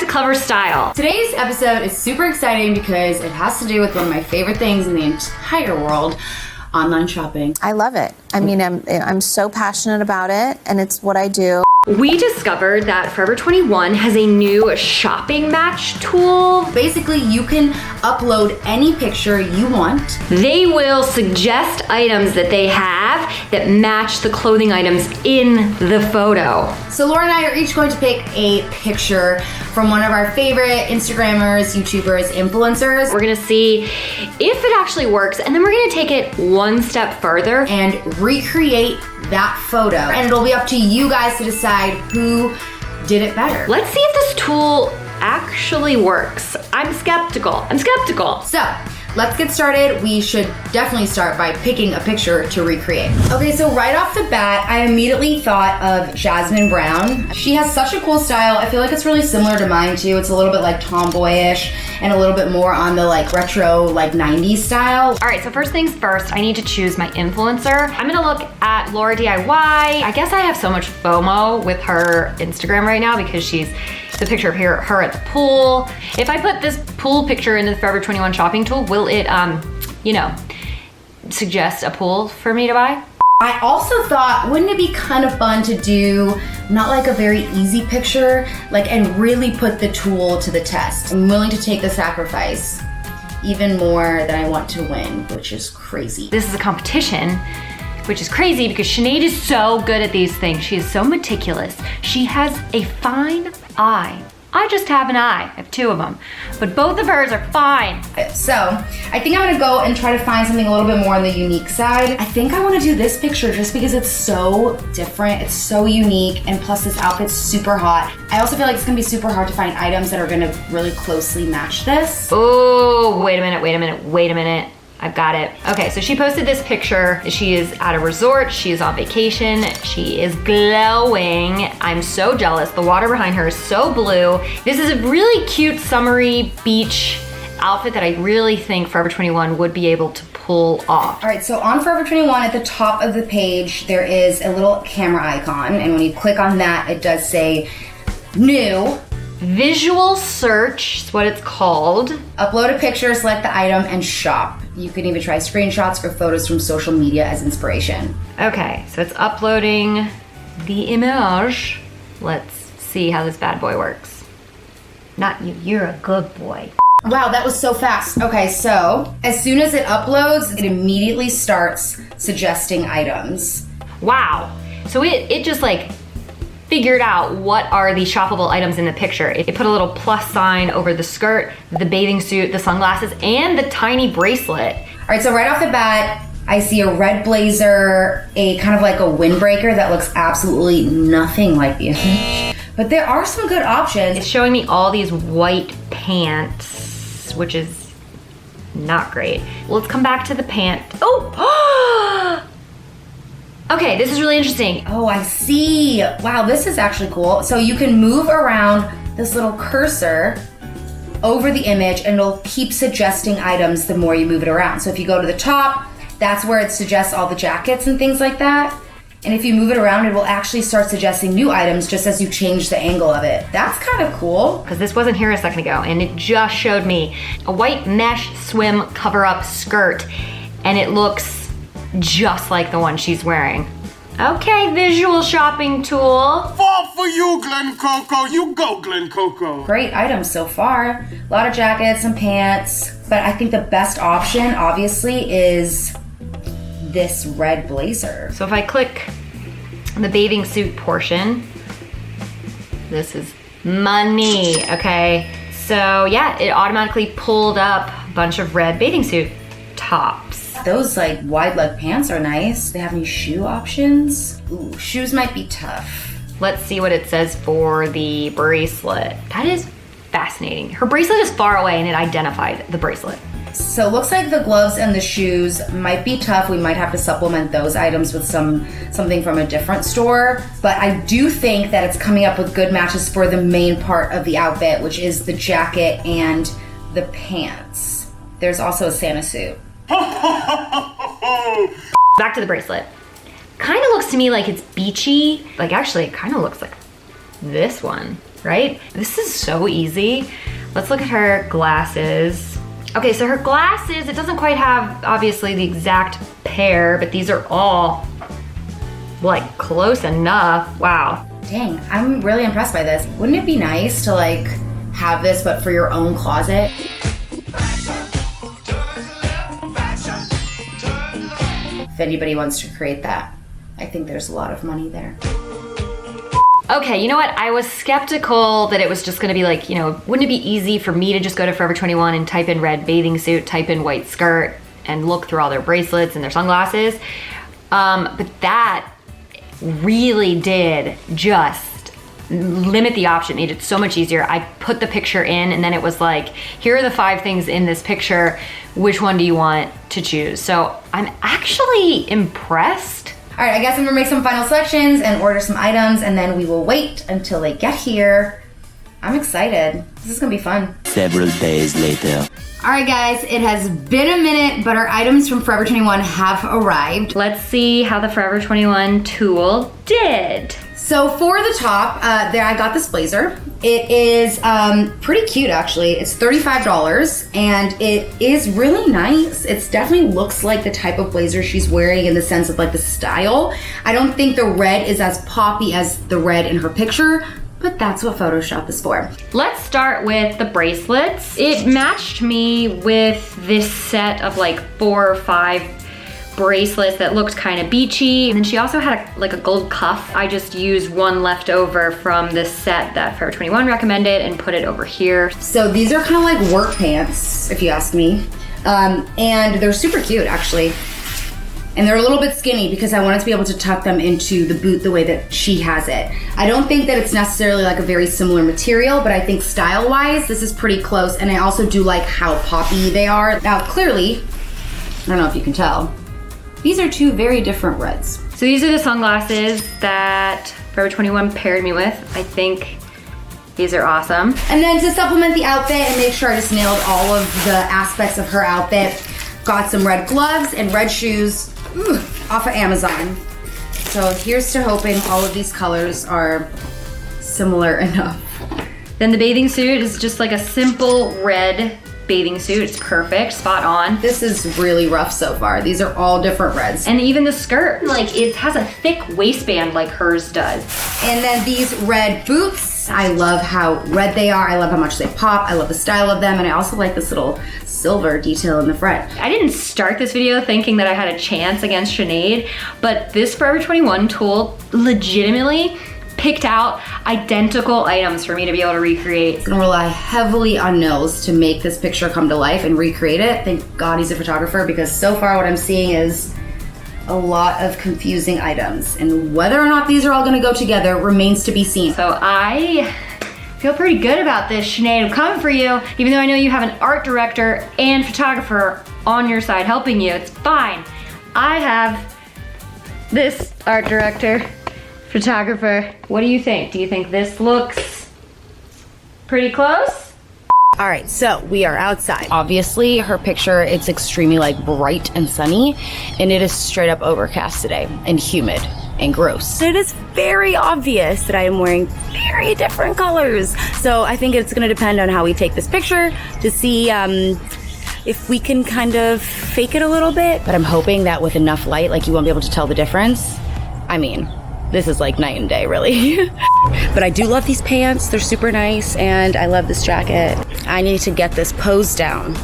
to Clevver Style. Today's episode is super exciting because it has to do with one of my favorite things in the entire world, online shopping. I love it. I mean, I'm so passionate about it, and it's what I do. We discovered that Forever 21 has a new shopping match tool. Basically, you can upload any picture you want. They will suggest items that they have that match the clothing items in the photo. So Laura and I are each going to pick a picture from one of our favorite Instagrammers, YouTubers, influencers. We're gonna see if it actually works, and then we're gonna take it one step further and recreate that photo. And it'll be up to you guys to decide who did it better. Let's see if this tool actually works. I'm skeptical. So, let's get started. We should definitely start by picking a picture to recreate. Okay, so right off the bat, I immediately thought of Jasmine Brown. She has such a cool style. I feel like it's really similar to mine too. It's a little bit like tomboyish and a little bit more on the like retro, like 90s style. All right, so first things first, I need to choose my influencer. I'm gonna look at Laura DIY. I guess I have so much FOMO with her Instagram right now because she's the picture of her at the pool. If I put this pool picture in the Forever 21 shopping tool, will it, suggest a pool for me to buy? I also thought, wouldn't it be kind of fun to do not like a very easy picture, like, and really put the tool to the test. I'm willing to take the sacrifice even more than I want to win, which is crazy. This is a competition, which is crazy because Sinead is so good at these things. She is so meticulous. She has a fine eye. I just have an eye. I have two of them, but both of hers are fine. So I think I'm gonna go and try to find something a little bit more on the unique side. I think I wanna do this picture just because it's so different, it's so unique, and plus this outfit's super hot. I also feel like it's gonna be super hard to find items that are gonna really closely match this. Oh, wait a minute. I've got it. Okay, so she posted this picture. She is at a resort, she is on vacation, she is glowing. I'm so jealous. The water behind her is so blue. This is a really cute summery beach outfit that I really think Forever 21 would be able to pull off. All right, so on Forever 21 at the top of the page, there is a little camera icon, and when you click on that, it does say new. Visual search is what it's called. Upload a picture, select the item, and shop. You can even try screenshots or photos from social media as inspiration. Okay, so it's uploading the image. Let's see how this bad boy works. Not you, you're a good boy. Wow, that was so fast. Okay, so as soon as it uploads, it immediately starts suggesting items. Wow, so it just like figured out what are the shoppable items in the picture. It put a little plus sign over the skirt, the bathing suit, the sunglasses, and the tiny bracelet. All right, so right off the bat, I see a red blazer, a kind of like a windbreaker that looks absolutely nothing like the image. But there are some good options. It's showing me all these white pants, which is not great. Let's come back to the pant. Oh! Okay, this is really interesting. Oh, I see. Wow, this is actually cool. So you can move around this little cursor over the image and it'll keep suggesting items the more you move it around. So if you go to the top, that's where it suggests all the jackets and things like that. And if you move it around, it will actually start suggesting new items just as you change the angle of it. That's kind of cool. Because this wasn't here a second ago and it just showed me a white mesh swim cover-up skirt and it looks just like the one she's wearing. Okay, visual shopping tool. Fall for you, Glen Coco. You go, Glen Coco. Great items so far. A lot of jackets and pants. But I think the best option, obviously, is this red blazer. So if I click the bathing suit portion, this is money, okay? So yeah, it automatically pulled up a bunch of red bathing suit tops. Those like wide leg pants are nice. They have any shoe options? Ooh, shoes might be tough. Let's see what it says for the bracelet. That is fascinating. Her bracelet is far away and it identified the bracelet. So it looks like the gloves and the shoes might be tough. We might have to supplement those items with something from a different store. But I do think that it's coming up with good matches for the main part of the outfit, which is the jacket and the pants. There's also a Santa suit. Back to the bracelet. Kind of looks to me like it's beachy. Like actually it kind of looks like this one. right? This is so easy. Let's look at her glasses. Okay, so her glasses, it doesn't quite have, obviously, the exact pair, but these are all, like, close enough. Wow. Dang, I'm really impressed by this. Wouldn't it be nice to, like, have this, but for your own closet? If anybody wants to create that, I think there's a lot of money there. Okay, you know what? I was skeptical that it was just gonna be like, you know, wouldn't it be easy for me to just go to Forever 21 and type in red bathing suit, type in white skirt, and look through all their bracelets and their sunglasses? But that really did just limit the option, made it so much easier. I put the picture in and then it was like, here are the 5 things in this picture. Which one do you want to choose? So I'm actually impressed. All right, I guess I'm gonna make some final selections and order some items, and then we will wait until they get here. I'm excited. This is gonna be fun. Several days later. All right, guys, it has been a minute, but our items from Forever 21 have arrived. Let's see how the Forever 21 tool did. So for the top, there I got this blazer. It is pretty cute, actually. It's $35, and it is really nice. It definitely looks like the type of blazer she's wearing in the sense of like the style. I don't think the red is as poppy as the red in her picture, but that's what Photoshop is for. Let's start with the bracelets. It matched me with this set of like 4 or 5 bracelets that looked kind of beachy. And then she also had like a gold cuff. I just used one left over from this set that Forever 21 recommended and put it over here. So these are kind of like work pants, if you ask me. And they're super cute, actually. And they're a little bit skinny because I wanted to be able to tuck them into the boot the way that she has it. I don't think that it's necessarily like a very similar material, but I think style-wise, this is pretty close. And I also do like how poppy they are. Now, clearly, I don't know if you can tell, these are 2 very different reds. So these are the sunglasses that Forever 21 paired me with. I think these are awesome. And then to supplement the outfit and make sure I just nailed all of the aspects of her outfit, got some red gloves and red shoes off of Amazon. So here's to hoping all of these colors are similar enough. Then the bathing suit is just like a simple red bathing suit. It's perfect, spot on. This is really rough so far. These are all different reds. And even the skirt, like it has a thick waistband like hers does. And then these red boots, I love how red they are. I love how much they pop. I love the style of them. And I also like this little silver detail in the front. I didn't start this video thinking that I had a chance against Sinead, but this Forever 21 tool legitimately picked out identical items for me to be able to recreate. It's gonna rely heavily on Nils to make this picture come to life and recreate it. Thank God he's a photographer, because so far what I'm seeing is a lot of confusing items. And whether or not these are all gonna go together remains to be seen. So I feel pretty good about this, Sinead. I'm coming for you, even though I know you have an art director and photographer on your side helping you. It's fine. I have this art director, photographer. What do you think? Do you think this looks pretty close? All right, so we are outside. Obviously, her picture, it's extremely like bright and sunny, and it is straight up overcast today and humid and gross. It is very obvious that I am wearing very different colors. So I think it's gonna depend on how we take this picture to see if we can kind of fake it a little bit. But I'm hoping that with enough light, like you won't be able to tell the difference. I mean, this is like night and day, really. But I do love these pants. They're super nice, and I love this jacket. I need to get this pose down,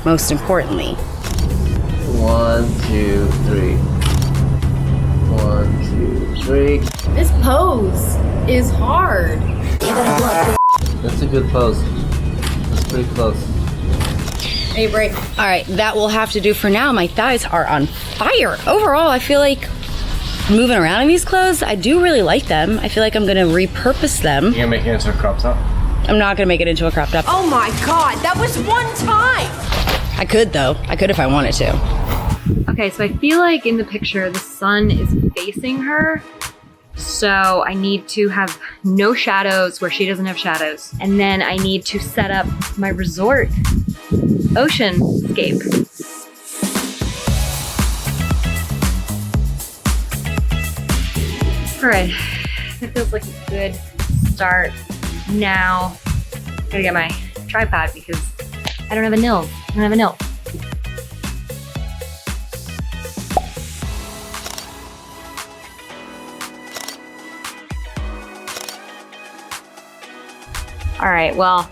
most importantly. 1, 2, 3. 1, 2, 3. This pose is hard. That's a good pose. That's pretty close. Hey, break. All right, that will have to do for now. My thighs are on fire. Overall, I feel like moving around in these clothes, I do really like them. I feel like I'm gonna repurpose them. You gonna make it into a crop top? I'm not gonna make it into a crop top. Oh my God, that was one time. I could though. I could if I wanted to. Okay, so I feel like in the picture, the sun is facing her. So I need to have no shadows where she doesn't have shadows. And then I need to set up my resort oceanscape. All right, that feels like a good start. Now, I gotta get my tripod because I don't have a nil. I don't have a nil. All right, well,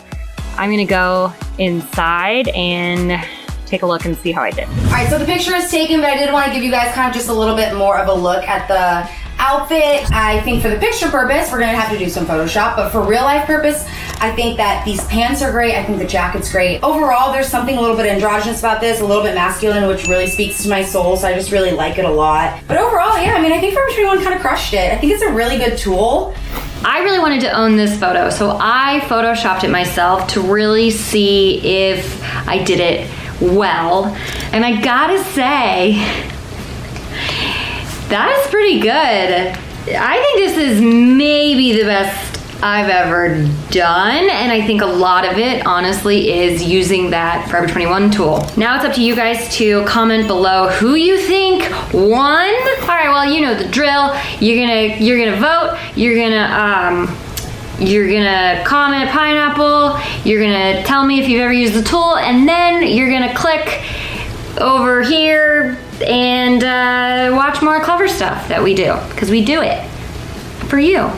I'm gonna go inside and take a look and see how I did. All right, so the picture is taken, but I did want to give you guys kind of just a little bit more of a look at the outfit. I think for the picture purpose, we're gonna have to do some Photoshop, but for real life purpose, I think that these pants are great. I think the jacket's great. Overall, there's something a little bit androgynous about this, a little bit masculine, which really speaks to my soul, so I just really like it a lot. But overall, yeah, I mean, I think Forever 21 kind of crushed it. I think it's a really good tool. I really wanted to own this photo, so I photoshopped it myself to really see if I did it well. And I gotta say, that is pretty good. I think this is maybe the best I've ever done, and I think a lot of it, honestly, is using that Forever 21 tool. Now it's up to you guys to comment below who you think won. All right, well, you know the drill. You're gonna vote. You're gonna comment pineapple. You're gonna tell me if you've ever used the tool, and then you're gonna click over here and watch more Clevver stuff that we do, because we do it for you.